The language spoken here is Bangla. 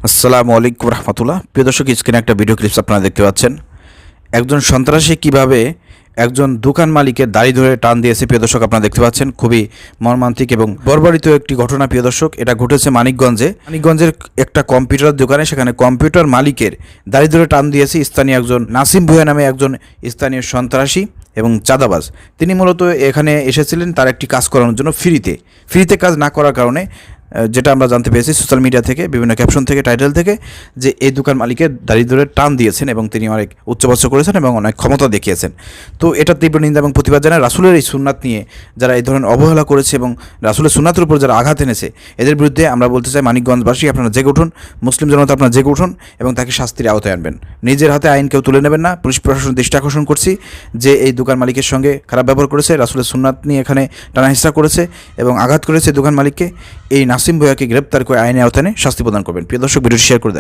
আসসালামু আলাইকুম রহমতুল্লাহ। প্রিয় দর্শক, স্ক্রিনে একটা ভিডিও ক্লিপস আপনারা দেখতে পাচ্ছেন। একজন সন্ত্রাসী কিভাবে একজন দোকান মালিকের দাড়ি ধরে টান দিয়েছে প্রিয় দর্শক আপনারা দেখতে পাচ্ছেন। খুবই মর্মান্তিক এবং বর্বরিত একটি ঘটনা প্রিয় দর্শক। এটা ঘটেছে মানিকগঞ্জের একটা কম্পিউটার দোকানে। সেখানে কম্পিউটার মালিকের দাড়ি ধরে টান দিয়েছে স্থানীয় একজন নাসিম ভুঁইয়া নামে একজন স্থানীয় সন্ত্রাসী এবং চাঁদাবাজ। তিনি মূলত এখানে এসেছিলেন তার একটি কাজ করানোর জন্য ফ্রিতে কাজ না করার কারণে, যেটা আমরা জানতে পেরেছি সোশ্যাল মিডিয়া থেকে, বিভিন্ন ক্যাপশন থেকে, টাইটেল থেকে, যে এই দোকান মালিকের দাড়ি ধরে টান দিয়েছেন এবং তিনি অনেক উচ্চবাচ্য করেছেন এবং অনেক ক্ষমতা দেখিয়েছেন। তো এটা তীব্র নিন্দা এবং প্রতিবাদ জানায়। রাসূলের এই সুন্নাত নিয়ে যারা এই ধরনের অবহেলা করেছে এবং রাসূলের সুন্নাতের উপর যারা আঘাত এনেছে, এদের বিরুদ্ধে আমরা বলতে চাই, মানিকগঞ্জবাসী আপনারা জেগে উঠুন, মুসলিম জনতা আপনারা জেগে উঠুন এবং তাকে শাস্তির আওতায় আনবেন। নিজের হাতে আইন কেউ তুলে নেবেন না। পুলিশ প্রশাসন দৃষ্টি আকর্ষণ করছি যে এই দোকান মালিকের সঙ্গে খারাপ ব্যবহার করেছে, রাসূলের সুন্নাত নিয়ে এখানে টানাহিঁচড়া করেছে এবং আঘাত করেছে দোকান মালিককে। এই নাসিম ভুঁইয়াকে গ্রেপ্তার করে আইনের আওতায় শাস্তি প্রদান করবেন। প্রিয় দর্শক, ভিডিওটি শেয়ার করে দেন।